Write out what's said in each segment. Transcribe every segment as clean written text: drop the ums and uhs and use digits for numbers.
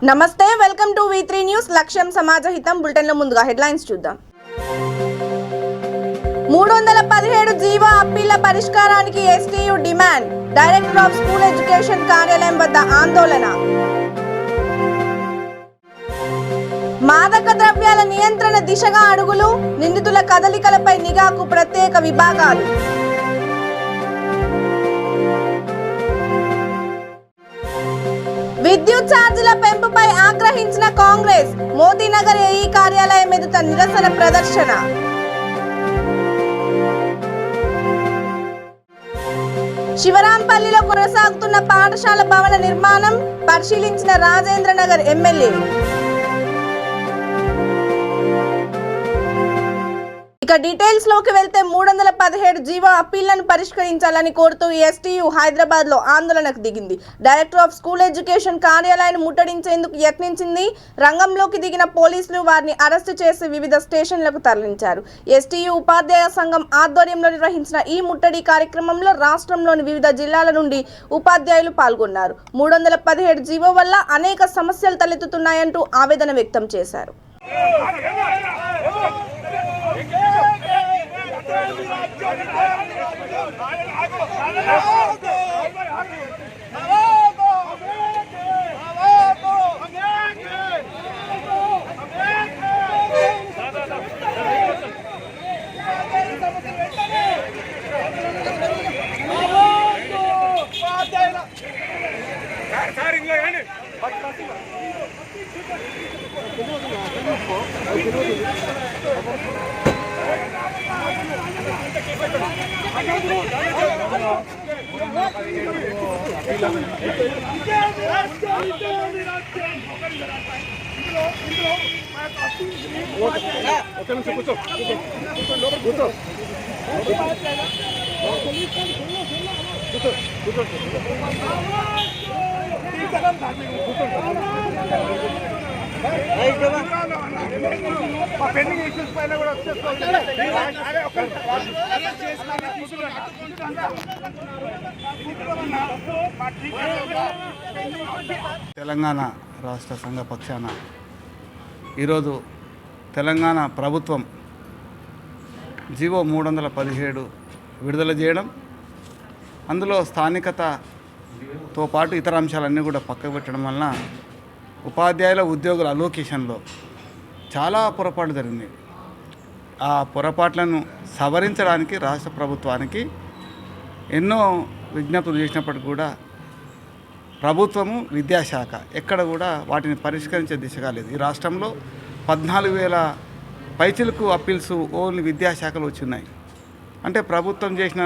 నమస్తే, welcome to V3 news. లక్ష్యం సమాజహితం. బులెటిన్లో ముందుగా హెడ్లైన్స్ చూద్దాం. 317 జీవో అప్పీళ్ల పరిష్కారానికి STU demand. Director of school education కార్యాలయం వద్ద ఆందోళన. మాదక ద్రవ్యాల నియంత్రణ దిశగా అడుగులు. నిందితుల కదలికలపై నిఘాకు ప్రత్యేక విభాగాలు. విద్యుత్ ఛార్జీల పెంపుపై ఆగ్రహించిన కాంగ్రెస్. మోతీనగర్ ఏఈ కార్యాలయం ఎదుట నిరసన ప్రదర్శన. శివరాంపల్లిలో కొనసాగుతున్న పాఠశాల భవన నిర్మాణం పరిశీలించిన రాజేంద్రనగర్ ఎమ్మెల్యే. ఇక డీటెయిల్స్ లోకి వెళ్తే 317 జీవో అప్పీళ్లను పరిష్కరించాలని కోరుతూ STU హైదరాబాద్ లో ఆందోళనకు దిగింది. డైరెక్టర్ ఆఫ్ స్కూల్ ఎడ్యుకేషన్ కార్యాలయాన్ని ముట్టడించేందుకు యత్నించింది. రంగంలోకి దిగిన పోలీసులు వారిని అరెస్టు చేసి వివిధ స్టేషన్లకు తరలించారు. STU ఉపాధ్యాయ సంఘం ఆధ్వర్యంలో నిర్వహించిన ఈ ముట్టడి కార్యక్రమంలో రాష్ట్రంలోని వివిధ జిల్లాల నుండి ఉపాధ్యాయులు పాల్గొన్నారు. 317 జీవో వల్ల అనేక సమస్యలు తలెత్తుతున్నాయంటూ ఆవేదన వ్యక్తం చేశారు. తెలంగాణ రాష్ట్ర సంఘ పక్షాన ఈరోజు తెలంగాణ ప్రభుత్వం జీవో 317 విడుదల చేయడం, అందులో స్థానికతతో పాటు ఇతర అంశాలన్నీ కూడా పక్కకు పెట్టడం వలన ఉపాధ్యాయుల ఉద్యోగుల అలోకేషన్లో చాలా పొరపాటు జరిగింది. ఆ పొరపాట్లను సవరించడానికి రాష్ట్ర ప్రభుత్వానికి ఎన్నో విజ్ఞప్తులు చేసినప్పటికీ కూడా ప్రభుత్వము, విద్యాశాఖ ఎక్కడ కూడా వాటిని పరిష్కరించే దిశగా లేదు. ఈ రాష్ట్రంలో 14,000 పైచిలకు అప్పీల్స్ ఓన్లీ విద్యాశాఖలో వచ్చినాయి. అంటే ప్రభుత్వం చేసిన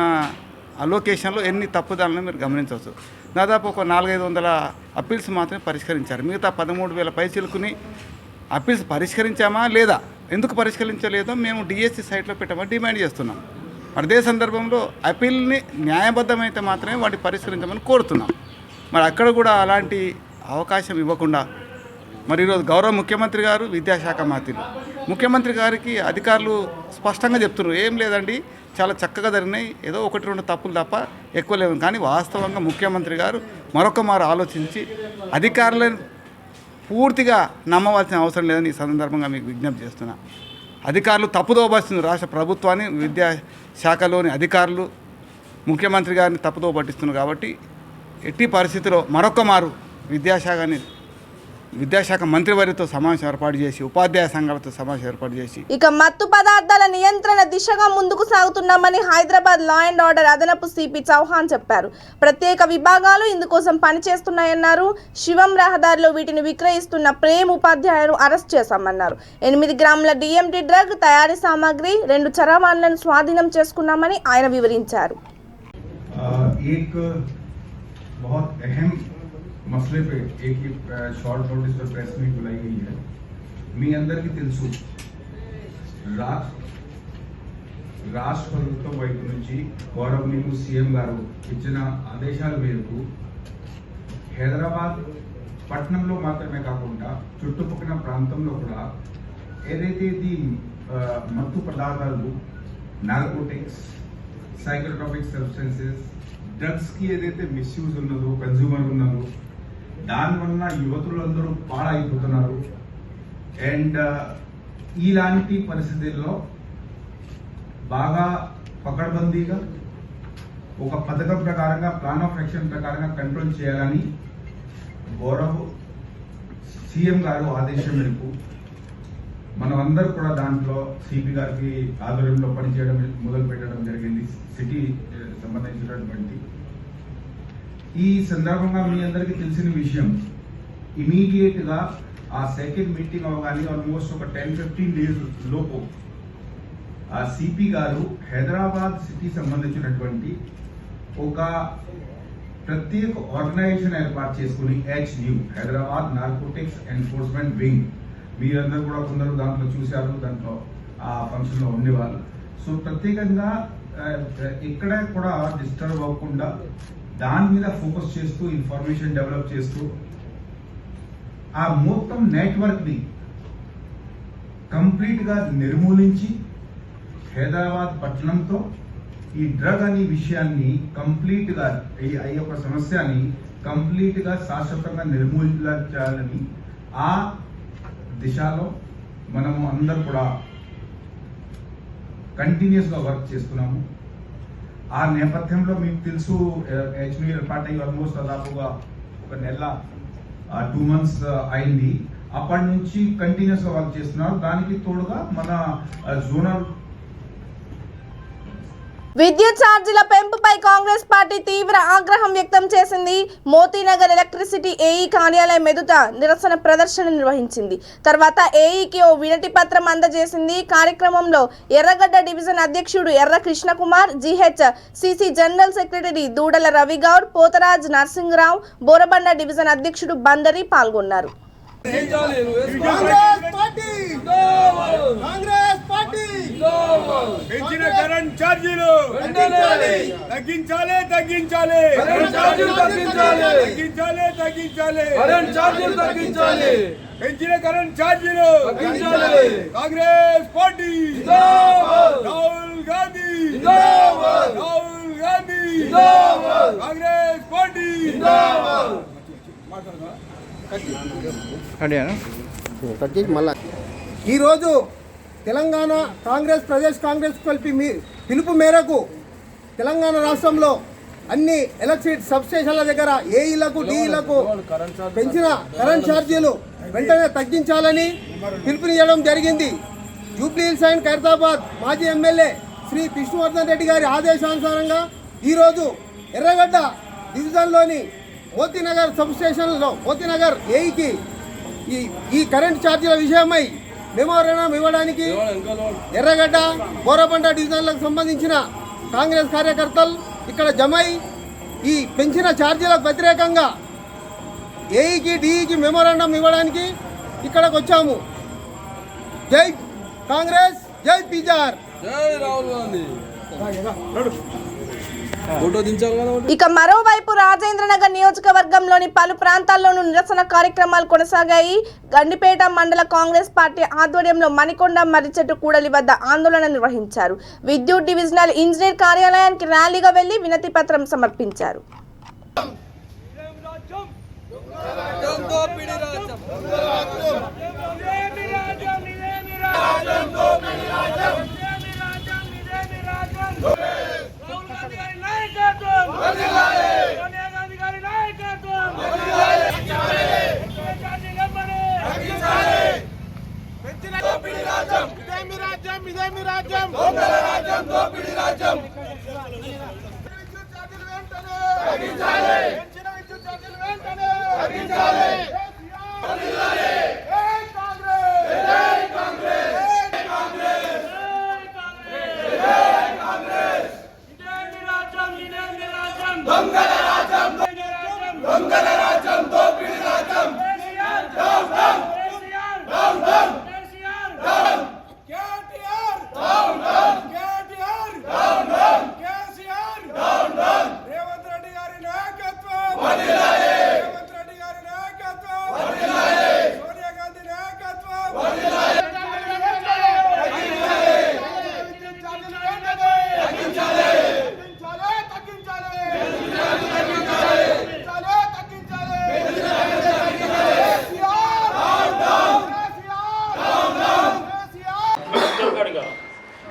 అలోకేషన్లో ఎన్ని తప్పుదాలను మీరు గమనించవచ్చు. దాదాపు ఒక 400-500 అప్పీల్స్ మాత్రమే పరిష్కరించారు. మిగతా 13,000 పైచిలుకుని అప్పీల్స్ పరిష్కరించామా లేదా, ఎందుకు పరిష్కరించలేదో మేము DSC సైట్లో పెట్టమని డిమాండ్ చేస్తున్నాం. మరి అదే సందర్భంలో అప్పీల్ని న్యాయబద్ధమైతే మాత్రమే వాటిని పరిష్కరించమని కోరుతున్నాం. మరి అక్కడ కూడా అలాంటి అవకాశం ఇవ్వకుండా మరి ఈరోజు గౌరవ ముఖ్యమంత్రి గారు, విద్యాశాఖ మంత్రులు, ముఖ్యమంత్రి గారికి అధికారులు స్పష్టంగా చెప్తున్నారు, ఏం లేదండి చాలా చక్కగా జరిగినాయి, ఏదో 1-2 తప్పులు తప్ప ఎక్కువ లేవు. కానీ వాస్తవంగా ముఖ్యమంత్రి గారు మరొక మారు ఆలోచించి అధికారులను పూర్తిగా నమ్మవలసిన అవసరం లేదని ఈ సందర్భంగా మీకు విజ్ఞప్తి చేస్తున్నా. అధికారులు తప్పుదోవ పట్టిస్తున్నారు. రాష్ట్ర ప్రభుత్వాన్ని, విద్యాశాఖలోని అధికారులు ముఖ్యమంత్రి గారిని తప్పుదోవ పట్టిస్తున్నారు. కాబట్టి ఎట్టి పరిస్థితిలో మరొక మారు విద్యాశాఖ మంత్రివర్యతో సమావేశం ఏర్పాటు చేసి, ఉపాధ్యాయ సంఘాలతో సమావేశం ఏర్పాటు చేసి ఇక మత్తు పదార్థాల నియంత్రణ దిశగా ముందుకు సాగుతున్నామని హైదరాబాద్ లా అండ్ ఆర్డర్ అదనపు CP చౌహాన్ చెప్పారు. ప్రత్యేక విభాగాలు ఇందుకోసం పనిచేస్తున్నాయన్నారు. శివం రహదారిలో వీటిని విక్రయిస్తున్న ప్రేమ్ ఉపాధ్యాయులను అరెస్ట్ చేశామన్నారు. 8 గ్రాముల DMT డ్రగ్ తయారీ సామాగ్రి, 2 చరవాణులను స్వాధీనం చేసుకున్నామని ఆయన వివరించారు. बहुत अहम मसले पे एक ही शॉर्ट नोटिस पर प्रेस मीट बुलाई गई है. మీ అందరికీ తెలుసు, రాష్ట్ర ప్రభుత్వం వైపు నుంచి గౌరవనీయులు సీఎం గారు ఇచ్చిన ఆదేశాల మేరకు హైదరాబాద్ పట్టణంలో మాత్రమే కాకుండా చుట్టుపక్కల ప్రాంతంలో కూడా ఏదైతే ఇది మత్తు పదార్థాలు, నార్కోటిక్స్, సైకోట్రోపిక్ సబ్స్టెన్సెస్, డ్రగ్స్ కి ఏదైతే మిస్యూజ్ ఉన్నదో, కన్జ్యూమర్ ఉన్నారో దానివల్ల యువతులందరూ పాడైపోతున్నారు. అండ్ ఇలాంటి పరిస్థితుల్లో బాగా పకడ్బందీగా ఒక పథకం ప్రకారంగా ప్లాన్ ఆఫ్ యాక్షన్ ప్రకారంగా కంట్రోల్ చేయాలని గౌరవ్ సీఎం గారు ఆదేశం మేరకు మనం అందరూ కూడా దాంట్లో సిపి గారికి ఆధ్వర్యంలో పనిచేయడం మొదలు పెట్టడం జరిగింది. సిటీ సంబంధించినటువంటి ఈ సందర్భంగా మీ అందరికీ తెలిసిన విషయం, ఇమీడియట్ గా ఆ సెకండ్ మీటింగ్ అవగానే ఆల్మోస్ట్ ఒక 10-15 days లోపు ఆ సిపి గారు హైదరాబాద్ సిటీ సంబంధించినటువంటి ఒక ప్రత్యేక ఆర్గనైజేషన్ ఏర్పాటు చేసుకుని HNU, Hyderabad narcotics enforcement wing, మీరందరూ కూడా కొందరు దాంట్లో చూశారు, దాంట్లో ఆ ఫంక్షన్ లో ఉండేవాళ్ళు. సో ప్రత్యేకంగా ఎక్కడ కూడా డిస్టర్బ్ అవ్వకుండా దాని మీద ఫోకస్ చేస్తూ ఇన్ఫర్మేషన్ డెవలప్ చేస్తూ ఆ మొత్తం నెట్వర్క్ ని కంప్లీట్ గా నిర్మూలించి హైదరాబాద్ పట్టణంతో ఈ డ్రగ్ అనే విషయాన్ని కంప్లీట్ గా ఈ యొక్క సమస్యని కంప్లీట్ గా శాశ్వతంగా నిర్మూలించాలని ఆ దిశలో మనము అందరూ కూడా కంటిన్యూస్ గా వర్క్ చేస్తున్నాము. ఆ నేపథ్యంలో మీకు తెలుసు, HNU ఏర్పాటై ఆల్మోస్ట్ దాదాపుగా ఒక నెల 2 months అయింది. అప్పటి నుంచి కంటిన్యూస్ గా వర్క్ చేస్తున్నారు. దానికి తోడుగా మన జోనల్ విద్యుత్ ఛార్జీల పెంపుపై కాంగ్రెస్ పార్టీ తీవ్ర ఆగ్రహం వ్యక్తం చేసింది. మోతీనగర్ ఎలక్ట్రిసిటీ ఏఈ కార్యాలయం ఎదుట నిరసన ప్రదర్శన నిర్వహించింది. తర్వాత ఏఈకి ఓ వినతి పత్రం అందజేసింది. కార్యక్రమంలో ఎర్రగడ్డ డివిజన్ అధ్యక్షుడు ఎర్ర కృష్ణకుమార్, GHCC జనరల్ సెక్రటరీ దూడల రవిగౌడ్, పోతరాజ్ నర్సింగరావు, బోరబండ డివిజన్ అధ్యక్షుడు బందరి పాల్గొన్నారు. పెంచిన కరెంట్ ఛార్జీలు తగ్గించాలి తగ్గించాలి తగ్గించాలి తగ్గించాలి కరెంట్ ఛార్జీలు తగ్గించాలి. పెంచిన కరెంట్ ఛార్జీలు తగ్గించాలి. Congress party Rahul Gandhi Rahul Gandhi Congress party. ఈరోజు తెలంగాణ కాంగ్రెస్ ప్రదేశ్ కాంగ్రెస్ కలిపి పిలుపు మేరకు తెలంగాణ రాష్ట్రంలో అన్ని ఎలక్ట్రిసిటీ సబ్స్టేషన్ల దగ్గర ఏఈలకు డిఈలకు పెంచిన కరెంట్ ఛార్జీలు వెంటనే తగ్గించాలని పిలుపునియడం జరిగింది. జూబ్లీ హిల్స్ అండ్ ఖైరతాబాద్ మాజీ ఎమ్మెల్యే శ్రీ విష్ణువర్ధన్ రెడ్డి గారి ఆదేశానుసారంగా ఈరోజు ఎర్రగడ్డ డివిజన్లోని మోతీనగర్ సబ్స్టేషన్లో మోతీనగర్ ఏఈకి ఈ కరెంట్ ఛార్జీల విషయమై మెమోరాండం ఇవ్వడానికి ఎర్రగడ్డ బోరబండ డివిజన్లకు సంబంధించిన కాంగ్రెస్ కార్యకర్తలు ఇక్కడ జమై ఈ పెంచిన ఛార్జీలకు వ్యతిరేకంగా ఏఈకి డిఈకి మెమోరాండం ఇవ్వడానికి ఇక్కడికి వచ్చాము. జై కాంగ్రెస్, జై పీజార్, జై రాహుల్ గాంధీ. ఇక మరోవైపు రాజేంద్రనగర్ నియోజకవర్గంలోని పలు ప్రాంతాల్లోనూ నిరసన కార్యక్రమాలు కొనసాగాయి. గండిపేట మండల కాంగ్రెస్ పార్టీ ఆధ్వర్యంలో మణికొండ మర్రిచెట్టు కూడలి వద్ద ఆందోళన నిర్వహించారు. విద్యుత్ డివిజనల్ ఇంజనీర్ కార్యాలయానికి ర్యాలీగా వెళ్లి వినతి పత్రం సమర్పించారు.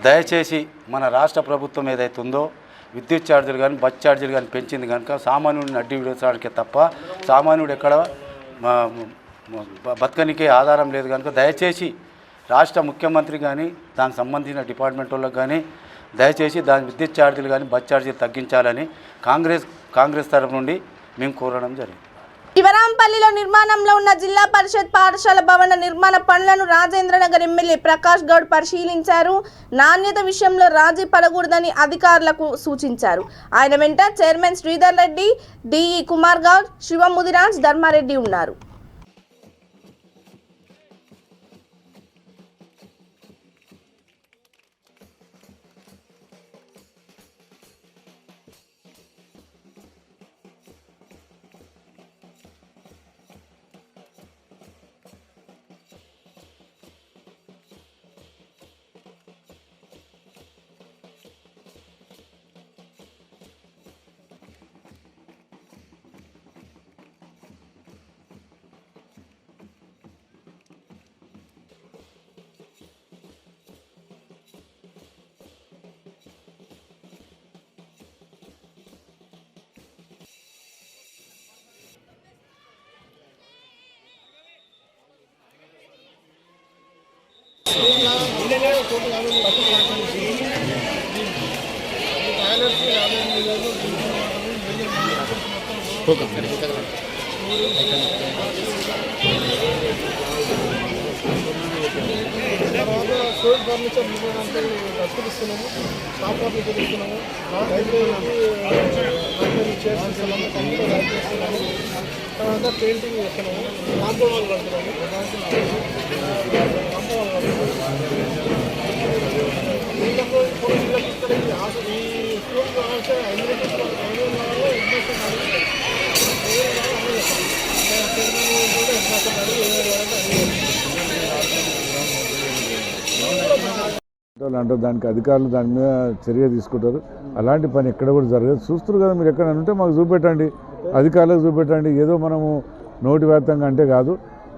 దయచేసి మన రాష్ట్ర ప్రభుత్వం ఏదైతే ఉందో విద్యుత్ ఛార్జీలు కానీ బస్ ఛార్జీలు కానీ పెంచింది కనుక సామాన్యుడిని అడ్డు విడవడానికే తప్ప సామాన్యుడు ఎక్కడ బతకనికే ఆధారం లేదు కనుక దయచేసి రాష్ట్ర ముఖ్యమంత్రి కానీ దానికి సంబంధించిన డిపార్ట్మెంట్ వాళ్ళకి కానీ దయచేసి దాని విద్యుత్ ఛార్జీలు కానీ బస్ ఛార్జీలు తగ్గించాలని కాంగ్రెస్ తరఫు నుండి మేము కోరడం జరిగింది. శివరాంపల్లిలో నిర్మాణంలో ఉన్న జిల్లా పరిషత్ పాఠశాల భవన నిర్మాణ పనులను రాజేంద్రనగర్ ఎమ్మెల్యే ప్రకాష్ గౌడ్ పరిశీలించారు. నాణ్యత విషయంలో రాజీ పడకూడదని అధికారులకు సూచించారు. ఆయన వెంట చైర్మన్ శ్రీధర్ రెడ్డి, డిఈ కుమార్ గౌడ్, శివ ముదిరాజ్, ధర్మారెడ్డి ఉన్నారు. స్టోర్ ఫర్నిచర్ నిర్మాణానికి దస్తులిస్తున్నాము, షాప్ ఫర్నిచర్ ఇస్తున్నాము, లైబ్రరీ చైర్స్ ఇస్తున్నాము, కంప్యూటర్ ల్యాబ్ ఇస్తున్నాము, తర్వాత పెయింటింగ్ చేస్తున్నాము, కాంపౌండ్ వాల్ కడుతున్నాము, వీళ్ళకు ఇక్కడ ఈ స్కూల్ కావాల్సిన అంటే దానికి అధికారులు దాని మీద చర్య తీసుకుంటారు. అలాంటి పని ఎక్కడ కూడా జరగదు. చూస్తారు కదా మీరు, ఎక్కడ ఉంటే మాకు చూపెట్టండి, అధికారులకు చూపెట్టండి. ఏదో మనము నోటి వ్యాప్తంగా అంటే కాదు,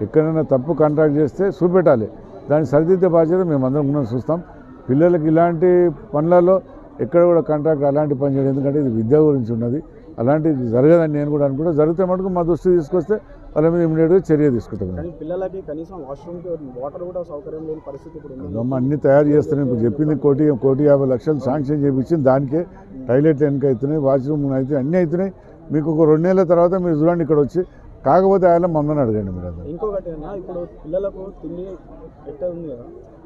ఎక్కడైనా తప్పు కాంట్రాక్ట్ చేస్తే చూపెట్టాలి. దాన్ని సరిదిద్దే బాధ్యత మేమందరం ఉన్నాం, చూస్తాం. పిల్లలకి ఇలాంటి పనులలో ఎక్కడ కూడా కాంట్రాక్ట్ అలాంటి పని చేయడం, ఎందుకంటే ఇది విద్య గురించి ఉన్నది. అలాంటివి జరగదని నేను కూడా అనుకుంటా. జరిగితే మటుకు మా దృష్టికి తీసుకొస్తే వాళ్ళ మీద ఇమీడియట్గా చర్య తీసుకుంటాం. పిల్లలకి కనీసం వాష్రూమ్కి వాటర్ కూడా సౌకర్యం లేని పరిస్థితి ఇప్పుడు అన్నీ తయారు చేస్తున్నాయి. ఇప్పుడు చెప్పింది 1,50 లక్షలు శాంక్షన్ చేయించింది. దానికే టాయిలెట్లు వెనక అవుతున్నాయి, వాష్రూమ్ అయితే అన్నీ అవుతున్నాయి. మీకు ఒక 2 నెలల తర్వాత మీరు చూడండి ఇక్కడ వచ్చి. కాకపోతే ఆయన మమ్మల్ని అడగండి మీరు. అది ఇంకొకటి అన్న, ఇప్పుడు పిల్లలకు తిండి ఎట్లా ఉంది కదా,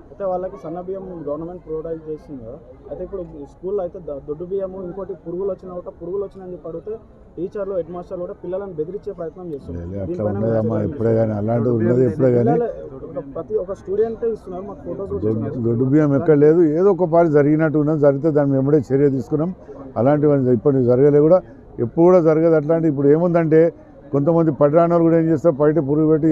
అయితే వాళ్ళకి సన్న బియ్యం గవర్నమెంట్ ప్రొవైడ్ చేస్తుంది కదా. అయితే ఇప్పుడు స్కూల్లో అయితే దొడ్డు బియ్యము, ఇంకోటి పురుగులు వచ్చినాయని చెప్పి అడిగితే టీచర్లు, హెడ్ మాస్టర్లు కూడా పిల్లలను బెదిరించే ప్రయత్నం చేస్తున్నారు. అట్లా ఉండదమ్మా, ఎప్పుడే కానీ అలాంటిది ఉన్నది. ఎప్పుడే కానీ ప్రతి ఒక్క స్టూడెంట్ ఇస్తున్నారు మాకు ఫోటోస్. దొడ్డు బియ్యం ఎక్కడ లేదు, ఏదో ఒక పారి జరిగినట్టు ఉన్నది. జరిగితే దాన్ని వెంబడే చర్య తీసుకున్నాం. అలాంటివి ఇప్పటికి జరగలే కూడా, ఎప్పుడు కూడా జరగదు. అట్లాంటి ఇప్పుడు ఏముందంటే కొంతమంది పడ్డానోళ్ళు కూడా ఏం చేస్తారు, బయట పురుగు పెట్టి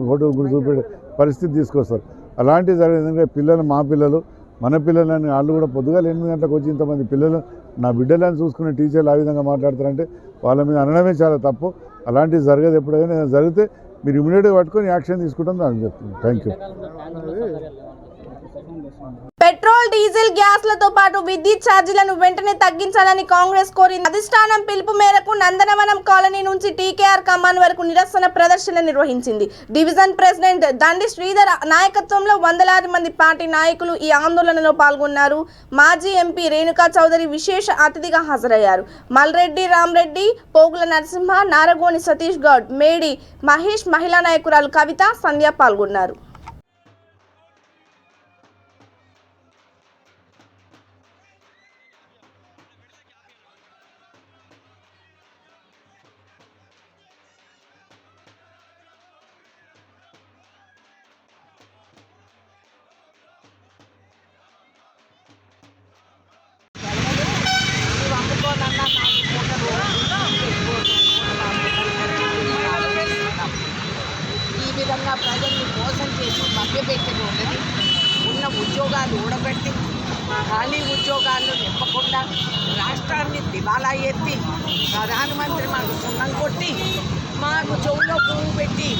ఫోటో కూడా చూపెట్టే పరిస్థితి తీసుకొస్తారు. అలాంటివి జరగదు. ఎందుకంటే పిల్లలు, మా పిల్లలు, మన పిల్లలని వాళ్ళు కూడా పొద్దుగా 8 గంటలకు వచ్చి ఇంతమంది పిల్లలు నా బిడ్డలని చూసుకునే టీచర్లు ఆ విధంగా మాట్లాడతారంటే వాళ్ళ మీద అనడమే చాలా తప్పు. అలాంటివి జరగదు. ఎప్పుడైనా జరిగితే మీరు ఇమీడియట్గా పట్టుకొని యాక్షన్ తీసుకుంటాం అని చెప్తున్నాను. Thank you. పెట్రోల్, డీజిల్, గ్యాస్లతో పాటు విద్యుత్ ఛార్జీలను వెంటనే తగ్గించాలని కాంగ్రెస్ కోరింది. అధిష్టానం పిలుపు మేరకు నందనవనం కాలనీ నుంచి టీకేఆర్ కమాన్ వరకు నిరసన ప్రదర్శన నిర్వహించింది. డివిజన్ ప్రెసిడెంట్ దండి శ్రీధర్ నాయకత్వంలో వందలాది మంది పార్టీ నాయకులు ఈ ఆందోళనలో పాల్గొన్నారు. మాజీ ఎంపీ రేణుకా చౌదరి విశేష అతిథిగా హాజరయ్యారు. మల్రెడ్డి రామరెడ్డి, పోగుల నరసింహ, నారగోని సతీష్ గౌడ్, మేడి మహేష్, మహిళా నాయకురాలు కవిత, సంధ్య పాల్గొన్నారు. ఈ విధంగా ప్రజల్ని మోసం చేసి మభ్యపెట్టడం ఉన్నది. ఉన్న ఉద్యోగాలు ఊడబెట్టి ఖాళీ ఉద్యోగాలు నింపకుండా రాష్ట్రాన్ని దివాలా ఎత్తి ప్రధానమంత్రి మాకు సున్నం కొట్టి మాకు చెవులో పువ్వు పెట్టి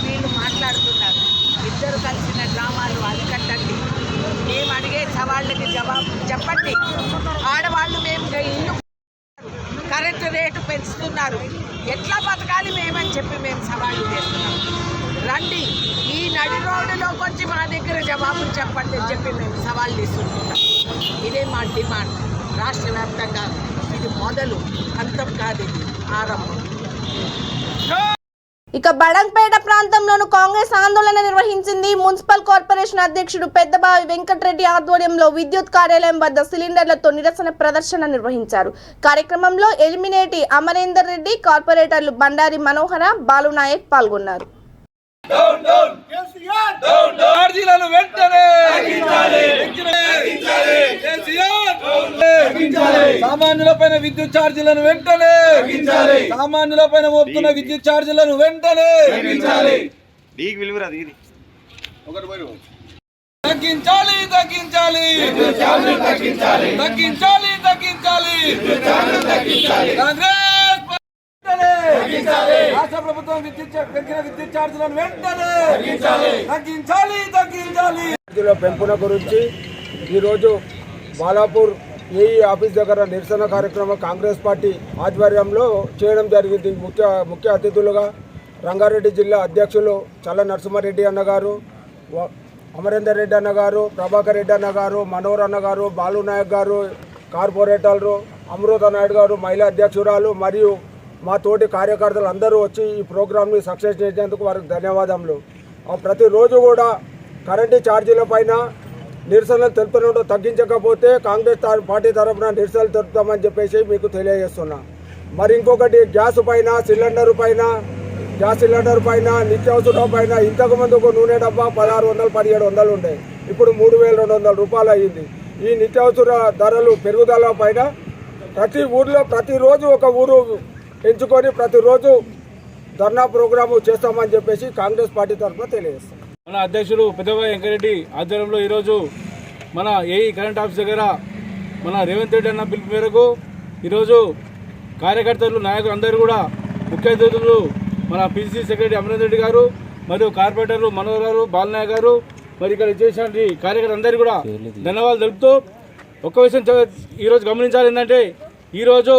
వీళ్ళు మాట్లాడుతున్నారు. ఇద్దరు కలిసిన డ్రామాలు అరికట్టండి. మేము అడిగే సవాళ్ళకి చేస్తున్నారు. ఎట్లా బతకాలి మేమని చెప్పి మేము సవాళ్ళు చేస్తున్నాం. రండి, ఈ నడి రోడ్డులోకి వచ్చి మా దగ్గర జవాబులు చెప్పండి అని చెప్పి మేము సవాళ్ళు ఇస్తున్నాం. ఇదే మా డిమాండ్. రాష్ట్ర వ్యాప్తంగా ఇది మొదలు, అంతం కాదు, ఇది ఆరంభం. ఇక బడంగ్పేట ప్రాంతంలోనూ కాంగ్రెస్ ఆందోళన నిర్వహించింది. మున్సిపల్ కార్పొరేషన్ అధ్యక్షుడు పెద్దబావి వెంకటరెడ్డి ఆధ్వర్యంలో విద్యుత్ కార్యాలయం వద్ద సిలిండర్లతో నిరసన ప్రదర్శన నిర్వహించారు. కార్యక్రమంలో ఎలిమినేటి అమరేందర్ రెడ్డి, కార్పొరేటర్లు బండారి మనోహర, బాలునాయక్ పాల్గొన్నారు. ఛార్జీలను వెంటనే సామాన్యులపైన విద్యుత్ ఛార్జీలను వెంటనే సామాన్యులపైన మోపుతున్న విద్యుత్ ఛార్జీలను వెంటనే తగ్గించాలి తగ్గించాలి తగ్గించాలి తగ్గించాలి కాంగ్రెస్ రాష్ట్ర ప్రభుత్వం పెంచిన విద్యుత్ ఛార్జీలను వెంటనే తగ్గించాలి తగ్గించాలి. పెంపున గురించి ఈరోజు బాలాపూర్ ఏఈ ఆఫీస్ దగ్గర నిరసన కార్యక్రమం కాంగ్రెస్ పార్టీ ఆధ్వర్యంలో చేయడం జరిగింది. ముఖ్య అతిథులుగా రంగారెడ్డి జిల్లా అధ్యక్షులు చల్ల నరసింహారెడ్డి అన్నగారు, అమరేందర్ రెడ్డి అన్నగారు, ప్రభాకర్ రెడ్డి అన్నగారు, మనోహర్ అన్నగారు, బాలునాయక్ గారు, కార్పొరేటర్లు అమృత నాయుడు గారు, మహిళా అధ్యక్షురాలు మరియు మా తోటి కార్యకర్తలు అందరూ వచ్చి ఈ ప్రోగ్రామ్ని సక్సెస్ చేసేందుకు వారికి ధన్యవాదములు. ప్రతిరోజు కూడా కరెంటు ఛార్జీల పైన నిరసనలు తెలుపుతున్నట్టు తగ్గించకపోతే కాంగ్రెస్ పార్టీ తరఫున నిరసనలు తెలుపుతామని చెప్పేసి మీకు తెలియజేస్తున్నా. మరి ఇంకొకటి గ్యాస్ సిలిండర్ పైన నిత్యావసరం పైన ఇంతకుముందు ఒక నూనె డబ్బా 1600-1700 ఉండే, ఇప్పుడు 3200 రూపాయలు అయ్యింది. ఈ నిత్యావసర ధరలు పెరుగుదల పైన ప్రతి ఊర్లో ప్రతిరోజు ఒక ఊరు ఎంచుకొని ప్రతిరోజు ధర్నా ప్రోగ్రాము చేస్తామని చెప్పేసి కాంగ్రెస్ పార్టీ తరఫున తెలియజేస్తాం. మన అధ్యక్షుడు పెద్దబావి వెంకటరెడ్డి ఆధ్వర్యంలో ఈరోజు మన ఏఈ కరెంట్ ఆఫీస్ దగ్గర మన రేవంత్ రెడ్డి అన్న పిలుపు మేరకు ఈరోజు కార్యకర్తలు, నాయకులు అందరూ కూడా ముఖ్య అతిథులు మన పిసిసి సెక్రటరీ అమరేందర్ రెడ్డి గారు మరియు కార్పొరేటర్లు మనోహర్ గారు, బాలనాయక్ గారు, మరి ఇక్కడ చేసినటువంటి కార్యకర్తలు అందరికీ కూడా ధన్యవాదాలు తెలుపుతూ ఒక్క విషయం ఈరోజు గమనించాలి ఏంటంటే ఈరోజు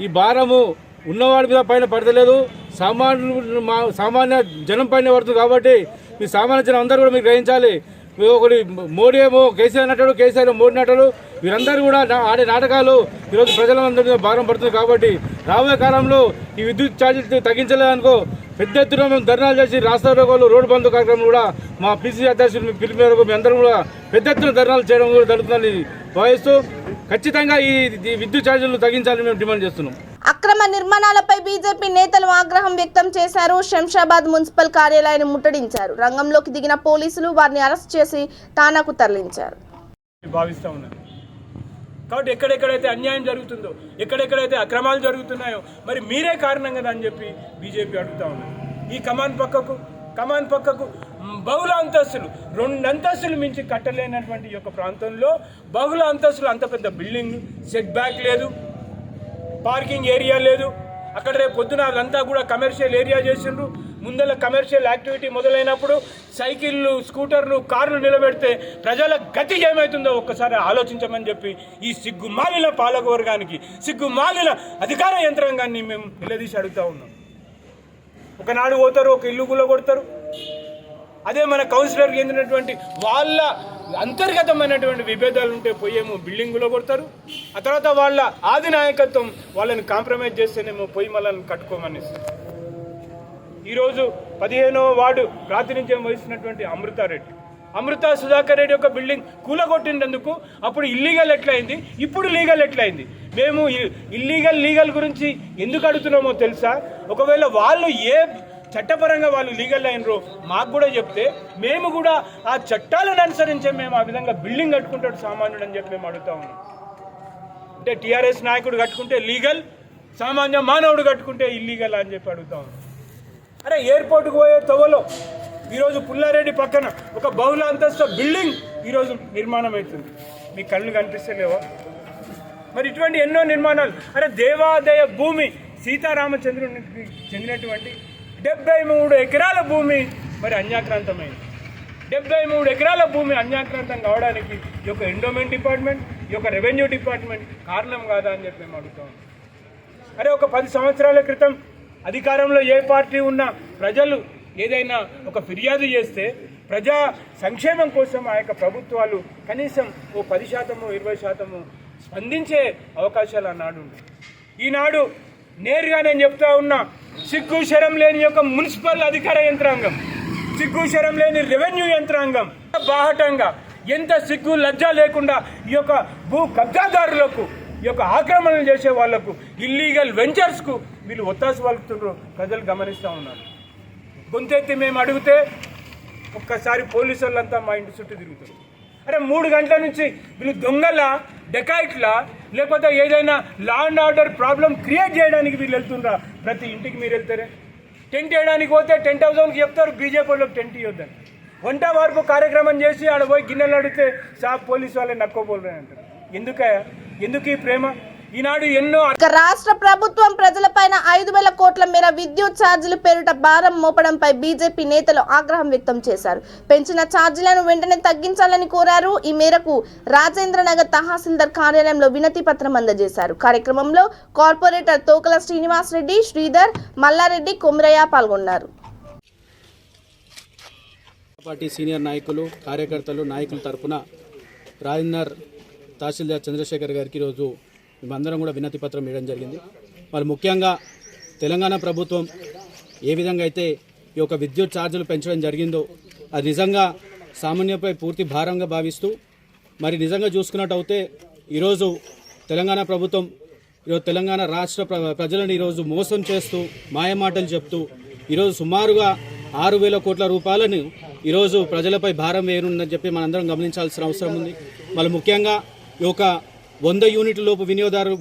ఈ భారము ఉన్నవాడి మీద పైన పడతలేదు, సామాన్య జనం పైన పడుతుంది. కాబట్టి మీ సామాన్య జనం అందరూ కూడా మీరు గ్రహించాలి. ఒకటి మోడీ ఏమో కేసీఆర్ నటాడు, కేసీఆర్ మోడీ నటాడు, వీరందరూ కూడా ఆడే నాటకాలు ఈరోజు ప్రజలందరి మీద భారం పడుతుంది. కాబట్టి రాబోయే కాలంలో ఈ విద్యుత్ ఛార్జీలు తగ్గించలేదనుకో పెద్ద ఎత్తున మేము ధర్నాలు చేసి రాష్ట్ర రోడ్డు బంధు కార్యక్రమం కూడా మా పిసిసి అధ్యక్షులు పిలుపు మేరకు మీ అందరూ కూడా పెద్ద ఎత్తున ధర్నాలు చేయడం కూడా జరుగుతుందని భావిస్తూ ఖచ్చితంగా ఈ విద్యుత్ ఛార్జీలు తగ్గించాలని మేము డిమాండ్ చేస్తున్నాం. అక్రమ నిర్మాణాలపై బీజేపీ నేతలు ఆగ్రహం వ్యక్తం చేశారు. శంషాబాద్ మున్సిపల్ కార్యాలయాన్ని ముట్టడించారు. రంగంలోకి దిగిన పోలీసులు వారిని అరెస్ట్ చేసి తానాకు తరలించారు. భావిస్తూ ఉన్నారు. కాబట్టి ఎక్కడెక్కడైతే అన్యాయం జరుగుతుందో, ఎక్కడెక్కడైతే అక్రమాలు జరుగుతున్నాయో మరి మీరే కారణం కదా అని చెప్పి బీజేపీ అడుగుతూ ఉన్నారు. ఈ కమాన్ పక్కకు బహుళ అంతస్తులు 2 అంతస్తులు మించి కట్టలేనటువంటి యొక్క ప్రాంతంలో బహుళ అంతస్తులు, అంత పెద్ద బిల్డింగ్, సెట్ బ్యాక్ లేదు, పార్కింగ్ ఏరియా లేదు. అక్కడ రేపు పొద్దున అదంతా కూడా కమర్షియల్ ఏరియా చేసిండ్రు. ముందర కమర్షియల్ యాక్టివిటీ మొదలైనప్పుడు సైకిళ్ళు, స్కూటర్లు, కార్లు నిలబెడితే ప్రజల గతి ఏమవుతుందో ఒక్కసారి ఆలోచించమని చెప్పి ఈ సిగ్గుమాలిన పాలకవర్గానికి, సిగ్గుమాలిన అధికార యంత్రాంగాన్ని మేము నిలదీసి అడుగుతూ ఉన్నాం. ఒకనాడు పోతారు, ఒక ఇల్లు కూలగొడతారు. అదే మన కౌన్సిలర్కి చెందినటువంటి వాళ్ళ అంతర్గతమైనటువంటి విభేదాలు ఉంటే పోయేమో బిల్డింగులో కొడతారు. ఆ తర్వాత వాళ్ళ ఆది నాయకత్వం వాళ్ళని కాంప్రమైజ్ చేస్తేనేమో పోయి మళ్ళని కట్టుకోమని. ఈరోజు 15వ వార్డు ప్రాతినిధ్యం వహిస్తున్నటువంటి అమృత సుధాకర్ రెడ్డి యొక్క బిల్డింగ్ కూలగొట్టినందుకు అప్పుడు ఇల్లీగల్ ఎట్లయింది, ఇప్పుడు లీగల్ ఎట్లయింది? మేము లీగల్ గురించి ఎందుకు అడుగుతున్నామో తెలుసా? ఒకవేళ వాళ్ళు ఏ చట్టపరంగా వాళ్ళు లీగల్ అయినరో మాకు కూడా చెప్తే మేము కూడా ఆ చట్టాలను అనుసరించే మేము ఆ విధంగా బిల్డింగ్ కట్టుకుంటాడు సామాన్యుడు అని చెప్పి మేము అడుగుతా ఉన్నాం. అంటే టీఆర్ఎస్ నాయకుడు కట్టుకుంటే లీగల్, సామాన్య మానవుడు కట్టుకుంటే ఇల్లీగల్ అని చెప్పి అడుగుతా ఉన్నాం. అరే ఎయిర్పోర్ట్కి పోయే తొవలో ఈరోజు పుల్లారెడ్డి పక్కన ఒక బహుళ అంతస్తు బిల్డింగ్ ఈరోజు నిర్మాణం అవుతుంది. మీ కళ్ళు కనిపిస్తలేవా? మరి ఇటువంటి ఎన్నో నిర్మాణాలు. అరే దేవాదాయ భూమి సీతారామచంద్రునికి చెందినటువంటి 73 ఎకరాల భూమి మరి అన్యాక్రాంతమైంది. 73 ఎకరాల భూమి అన్యాక్రాంతం కావడానికి ఈ యొక్క ఎండోమెంట్ డిపార్ట్మెంట్, ఈ యొక్క రెవెన్యూ డిపార్ట్మెంట్ కారణం కాదా అని చెప్పి మేము అడుగుతాం. అరే ఒక 10 సంవత్సరాల క్రితం అధికారంలో ఏ పార్టీ ఉన్నా ప్రజలు ఏదైనా ఒక ఫిర్యాదు చేస్తే ప్రజా సంక్షేమం కోసం ఆ యొక్క ప్రభుత్వాలు కనీసం ఓ 10% 20% స్పందించే అవకాశాలు ఆనాడు ఉన్నాయి. ఈనాడు నేరుగా నేను చెప్తా ఉన్నా, సిగ్గు శరం లేని యొక్క మున్సిపల్ అధికార యంత్రాంగం, సిగ్గు శరం లేని రెవెన్యూ యంత్రాంగం బాహటంగా ఎంత సిగ్గు లజ్జ లేకుండా ఈ యొక్క భూ కబ్జాదారులకు, ఈ యొక్క ఆక్రమణలు చేసే వాళ్లకు, ఇల్లీగల్ వెంచర్స్కు వీళ్ళు ఒత్తాసు పలుకుతుండ్రు ప్రజలు గమనిస్తూ ఉన్నారు. గొంతెత్తి మేము అడిగితే ఒక్కసారి పోలీసు వాళ్ళంతా మా ఇంటి చుట్టూ తిరుగుతారు. అరే 3 గంటల నుంచి వీళ్ళు దొంగల డెకాయిట్లా లేకపోతే ఏదైనా law and order problem create చేయడానికి వీళ్ళు వెళ్తుండ్రా? ప్రతి ఇంటికి మీరు వెళ్తారే, టెంట్ వేయడానికి పోతే 10,000కి చెప్తారు బీజేపీ వాళ్ళకి టెంట్ ఇవ్వద్దని. వంట వార్పు కార్యక్రమం చేసి ఆడ పోయి గిన్నెలు అడిగితే సాబ్ పోలీసు వాళ్ళే నక్కోబోలే అంటారు. ఎందుకు ఈ ప్రేమ? ఈనాడు ఎన్నో రాష్ట్ర ప్రభుత్వం ప్రజలపైన 5,000 కోట్ల మేర విద్యుత్ ఛార్జీలు పేరుట భారం మోపడంపై బీజేపీ నేతలు ఆగ్రహం వ్యక్తం చేశారు. పెంచిన ఛార్జీలను వెంటనే తగ్గించాలని కోరారు. ఈ మేరకు రాజేంద్రనగర్ తహసీల్దార్ కార్యాలయంలో వినతి పత్రం అందజేశారు. కార్యక్రమంలో కార్పొరేటర్ తోకల శ్రీనివాస్ రెడ్డి, శ్రీధర్, మల్లారెడ్డి, కొమరయ్య పాల్గొన్నారు. పార్టీ సీనియర్ నాయకులు, కార్యకర్తలు, నాయకుల తరపున రాజేందర్ తహసీల్దార్ చంద్రశేఖర్ గారికి ఈరోజు మేమందరం కూడా వినతి పత్రం ఇవ్వడం జరిగింది. మరి ముఖ్యంగా తెలంగాణ ప్రభుత్వం ఏ విధంగా అయితే ఈ యొక్క విద్యుత్ ఛార్జీలు పెంచడం జరిగిందో అది నిజంగా సామాన్యపై పూర్తి భారంగా భావిస్తూ, మరి నిజంగా చూసుకున్నట్టయితే ఈరోజు తెలంగాణ ప్రభుత్వం తెలంగాణ రాష్ట్ర ప్రజలను ఈరోజు మోసం చేస్తూ, మాయమాటలు చెప్తూ ఈరోజు సుమారుగా 6,000 కోట్ల రూపాయలను ఈరోజు ప్రజలపై భారం వేయనుందని చెప్పి మనందరం గమనించాల్సిన అవసరం ఉంది. మళ్ళీ ముఖ్యంగా ఈ యొక్క 100 యూనిట్ల లోపు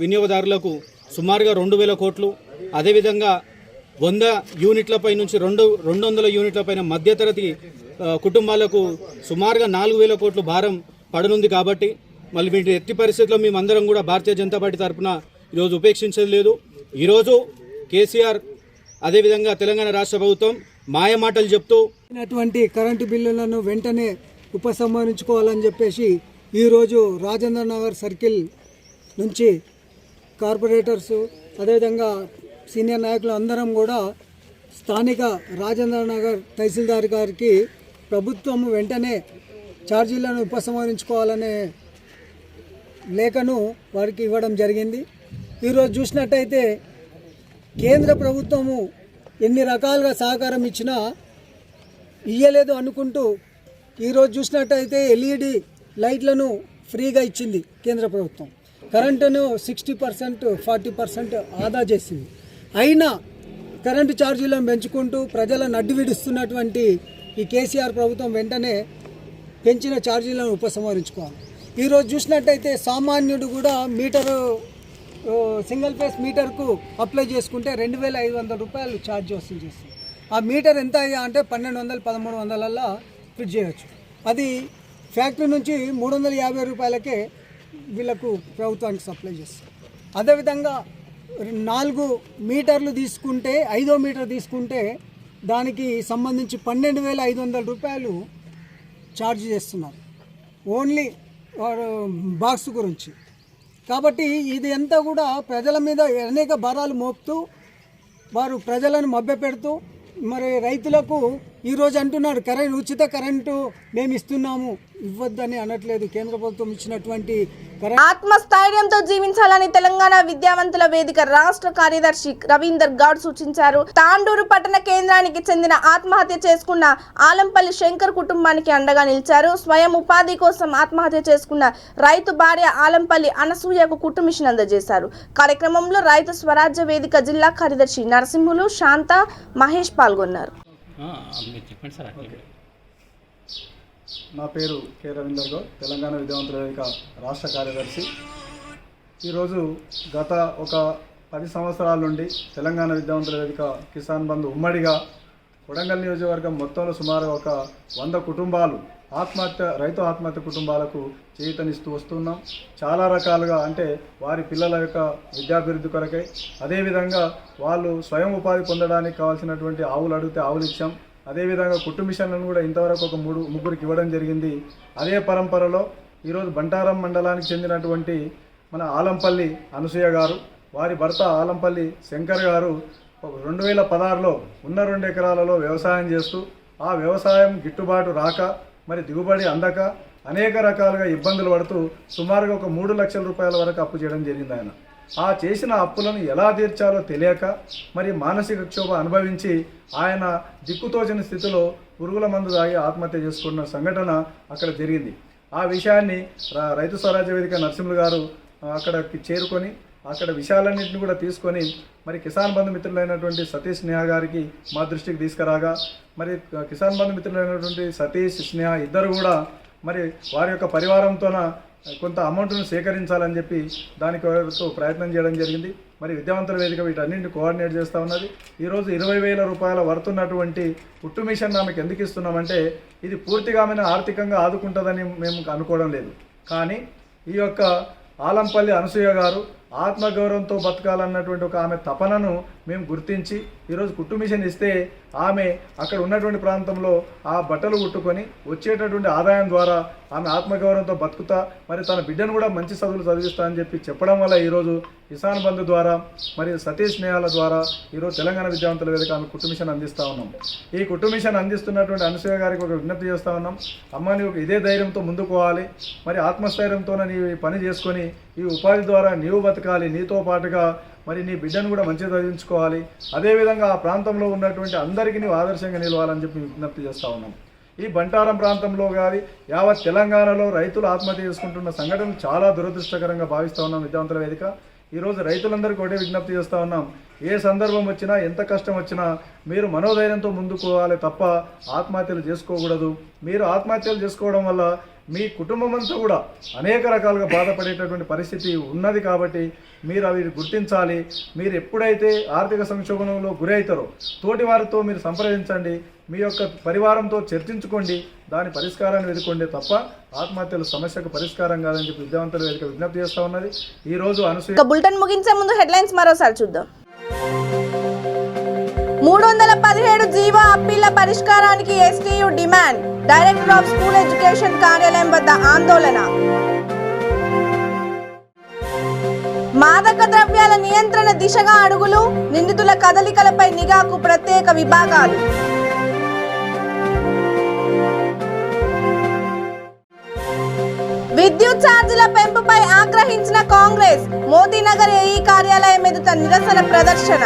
వినియోగదారులకు సుమారుగా 2,000 కోట్లు, అదేవిధంగా 100 యూనిట్లపై నుంచి 200 యూనిట్ల పైన మధ్యతరగతి కుటుంబాలకు సుమారుగా 4,000 కోట్లు భారం పడనుంది. కాబట్టి మళ్ళీ వీటి ఎట్టి పరిస్థితుల్లో మేమందరం కూడా భారతీయ జనతా పార్టీ తరఫున ఈరోజు ఉపేక్షించేది లేదు. ఈరోజు కేసీఆర్ అదేవిధంగా తెలంగాణ రాష్ట్ర ప్రభుత్వం మాయమాటలు చెప్తూ కరెంటు బిల్లులను వెంటనే ఉపసంహరించుకోవాలని చెప్పేసి ఈరోజు రాజేంద్ర నగర్ సర్కిల్ నుంచి కార్పొరేటర్స్ అదేవిధంగా సీనియర్ నాయకులు అందరం కూడా స్థానిక రాజేంద్ర నగర్ తహసీల్దార్ గారికి ప్రభుత్వం వెంటనే ఛార్జీలను ఉపసంహరించుకోవాలనే లేఖను వారికి ఇవ్వడం జరిగింది. ఈరోజు చూసినట్టయితే కేంద్ర ప్రభుత్వము ఎన్ని రకాలుగా సహకారం ఇచ్చినా ఇయ్యలేదు అనుకుంటూ ఈరోజు చూసినట్టయితే ఎల్ఈడి లైట్లను ఫ్రీగా ఇచ్చింది కేంద్ర ప్రభుత్వం. కరెంటును 60% 40% ఆదా చేసింది. అయినా కరెంటు ఛార్జీలను పెంచుకుంటూ ప్రజలను అడ్డు విడుస్తున్నటువంటి ఈ కేసీఆర్ ప్రభుత్వం వెంటనే పెంచిన ఛార్జీలను ఉపసంహరించుకోవాలి. ఈరోజు చూసినట్టయితే సామాన్యుడు కూడా మీటరు సింగిల్ ఫేస్ మీటర్కు అప్లై చేసుకుంటే 2,500 రూపాయలు ఛార్జ్ వసూలు చేస్తుంది. ఆ మీటర్ ఎంత అయ్యా అంటే 1,200 1,300 ఫిట్ చేయవచ్చు. అది ఫ్యాక్టరీ నుంచి 350 రూపాయలకే వీళ్ళకు ప్రభుత్వానికి సప్లై చేస్తారు. అదేవిధంగా 4 మీటర్లు తీసుకుంటే 5వ మీటర్ తీసుకుంటే దానికి సంబంధించి 12,500 రూపాయలు ఛార్జ్ చేస్తున్నారు ఓన్లీ బాక్స్ గురించి. కాబట్టి ఇది అంతా కూడా ప్రజల మీద అనేక భారాలు మోపుతూ వారు ప్రజలను మభ్యపెడుతూ మరి రైతులకు ఈరోజు అంటున్నారు ఉచిత కరెంటు మేము ఇస్తున్నాము, ఇవ్వద్దని అనట్లేదు. కేంద్ర ప్రభుత్వం ఇచ్చినటువంటి ఆత్మస్థైర్యంతో జీవించాలని తెలంగాణ విద్యావంతుల వేదిక రాష్ట్ర కార్యదర్శి రవీందర్ గౌడ్ సూచించారు. తాండూరు పట్టణ కేంద్రానికి చెందిన ఆత్మహత్య చేసుకున్న ఆలంపల్లి శంకర్ కుటుంబానికి అండగా నిలిచారు. స్వయం ఉపాధి కోసం ఆత్మహత్య చేసుకున్న రైతు భార్య ఆలంపల్లి అనసూయకు కుట్టు మిషన్ అందజేశారు. కార్యక్రమంలో రైతు స్వరాజ్య వేదిక జిల్లా కార్యదర్శి నరసింహులు, శాంత, మహేష్ పాల్గొన్నారు. నా పేరు కె రవీందర్ గౌడ్, తెలంగాణ విద్యావంతుల వేదిక రాష్ట్ర కార్యదర్శి. ఈరోజు గత ఒక 10 సంవత్సరాల నుండి తెలంగాణ విద్యావంతుల వేదిక కిసాన్ బంధు ఉమ్మడిగా కొడంగల్ నియోజకవర్గం మొత్తంలో సుమారు ఒక 100 కుటుంబాలు రైతు ఆత్మహత్య కుటుంబాలకు చేయూతనిస్తూ వస్తున్నాం. చాలా రకాలుగా అంటే వారి పిల్లల యొక్క విద్యాభివృద్ధి కొరకై, అదేవిధంగా వాళ్ళు స్వయం ఉపాధి పొందడానికి కావాల్సినటువంటి ఆవులు అడిగితే ఆవులు ఇచ్చాం. అదేవిధంగా కుట్టు మిషన్లను కూడా ఇంతవరకు ఒక 3-3 ఇవ్వడం జరిగింది. అదే పరంపరలో ఈరోజు బంటారం మండలానికి చెందినటువంటి మన ఆలంపల్లి అనసూయ గారు, వారి భర్త ఆలంపల్లి శంకర్ గారు 2016లో ఉన్న 2 ఎకరాలలో వ్యవసాయం చేస్తూ ఆ వ్యవసాయం గిట్టుబాటు రాక మరి దిగుబడి అందక అనేక రకాలుగా ఇబ్బందులు పడుతూ సుమారుగా ఒక 3 లక్షల రూపాయల వరకు అప్పు చేయడం జరిగింది. ఆయన ఆ చేసిన అప్పులను ఎలా తీర్చాలో తెలియక మరి మానసిక క్షోభ అనుభవించి ఆయన దిక్కుతోచని స్థితిలో పురుగుల మందు తాగి ఆత్మహత్య చేసుకున్న సంఘటన అక్కడ జరిగింది. ఆ విషయాన్ని రైతు స్వరాజ్య వేదిక నరసింహులు గారు అక్కడికి చేరుకొని అక్కడ విషయాలన్నింటినీ కూడా తీసుకొని మరి కిసాన్ బంధు మిత్రులైనటువంటి సతీష్ స్నేహ గారికి మా దృష్టికి తీసుకురాగా మరి కిసాన్ బంధు మిత్రులైనటువంటి సతీష్ స్నేహ ఇద్దరు కూడా మరి వారి యొక్క పరివారంతోన కొంత అమౌంట్ను సేకరించాలని చెప్పి దానికి ప్రయత్నం చేయడం జరిగింది. మరి విద్యావంతుల వేదిక వీటన్నింటిని కోఆర్డినేట్ చేస్తూ ఉన్నది. ఈరోజు 20,000 రూపాయల వర్తున్నటువంటి పుట్టు మిషన్ ఆమెకు ఎందుకు ఇస్తున్నామంటే ఇది పూర్తిగా ఆమెను ఆర్థికంగా ఆదుకుంటుందని మేము అనుకోవడం లేదు. కానీ ఈ యొక్క ఆలంపల్లి అనసూయ గారు ఆత్మగౌరవంతో బతకాలన్నటువంటి ఒక ఆమె తపనను మేము గుర్తించి ఈరోజు కుట్టు మిషన్ ఇస్తే ఆమె అక్కడ ఉన్నటువంటి ప్రాంతంలో ఆ బట్టలు కుట్టుకొని వచ్చేటటువంటి ఆదాయం ద్వారా ఆమె ఆత్మగౌరవంతో బతుకుతా మరి తన బిడ్డను కూడా మంచి చదువులు చదివిస్తా అని చెప్పి చెప్పడం వల్ల ఈరోజు కిసాన్ బంధు ద్వారా మరి సతీష్ స్నేహాల ద్వారా ఈరోజు తెలంగాణ విద్యావంతుల వేదిక ఆమె కుట్టు మిషన్ అందిస్తూ ఉన్నాం. ఈ కుట్టు మిషన్ అందిస్తున్నటువంటి అనసూయ గారికి ఒక విజ్ఞప్తి చేస్తూ ఉన్నాం. అమ్మ నీవు ఇదే ధైర్యంతో ముందుకు పోవాలి, మరి ఆత్మస్థైర్యంతో నీవు ఈ పని చేసుకొని ఈ ఉపాధి ద్వారా నీవు బతకాలి, నీతో పాటుగా మరి నీ బిడ్డను కూడా మంచిగా చదివించుకోవాలి, అదేవిధంగా ఆ ప్రాంతంలో ఉన్నటువంటి అందరికీ నీవు ఆదర్శంగా నిలవాలని చెప్పి విజ్ఞప్తి చేస్తూ ఉన్నాం. ఈ బంటారం ప్రాంతంలో కానీ యావత్ తెలంగాణలో రైతులు ఆత్మహత్య చేసుకుంటున్న సంఘటన చాలా దురదృష్టకరంగా భావిస్తూ ఉన్నాం. విద్యావంతుల వేదిక ఈరోజు రైతులందరికీ ఒకటే విజ్ఞప్తి చేస్తూ ఉన్నాం. ఏ సందర్భం వచ్చినా ఎంత కష్టం వచ్చినా మీరు మనోధైర్యంతో ముందుకు పోవాలి తప్ప ఆత్మహత్యలు చేసుకోకూడదు. మీరు ఆత్మహత్యలు చేసుకోవడం వల్ల మీ కుటుంబం అంతా కూడా అనేక రకాలుగా బాధపడేటటువంటి పరిస్థితి ఉన్నది. కాబట్టి మీరు అవి గుర్తించాలి. మీరు ఎప్పుడైతే ఆర్థిక సంక్షోభంలో గురవుతారో తోటి వారితో మీరు సంప్రదించండి, మీ యొక్క పరివారంతో చర్చించుకోండి, దాని పరిష్కారాన్ని వెతుకోండి తప్ప ఆత్మహత్యల సమస్యకు పరిష్కారం కాదని చెప్పి విద్యావంతుల వేదిక విజ్ఞప్తి చేస్తూ ఉన్నది. ఈ రోజు అనసూయ బులెటిన్ ముగించే ముందు హెడ్లైన్స్ మరోసారి చూద్దాం. 317 జీవో అప్పీళ్ల పరిష్కారానికి STU demand. Director of school education కార్యాలయం వద్ద ఆందోళన. మాదక ద్రవ్యాల నియంత్రణ దిశగా అడుగులు. నిందితుల కదలికలపై నిఘాకు ప్రత్యేక విభాగాలు. విద్యుత్ ఛార్జీల పెంపుపై ఆగ్రహించిన కాంగ్రెస్. మోదీనగర్ ఏఈ కార్యాలయం ఎదుట నిరసన ప్రదర్శన.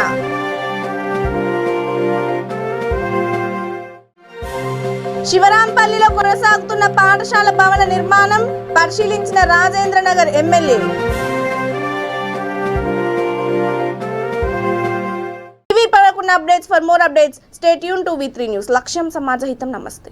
శివరాంపల్లిలో కొనసాగుతున్న పాఠశాల భవన నిర్మాణం పరిశీలించిన Rajendranagar MLA. Updates. For more updates stay tune to V3 news. లక్ష్యం సమాజ హితం. నమస్తే.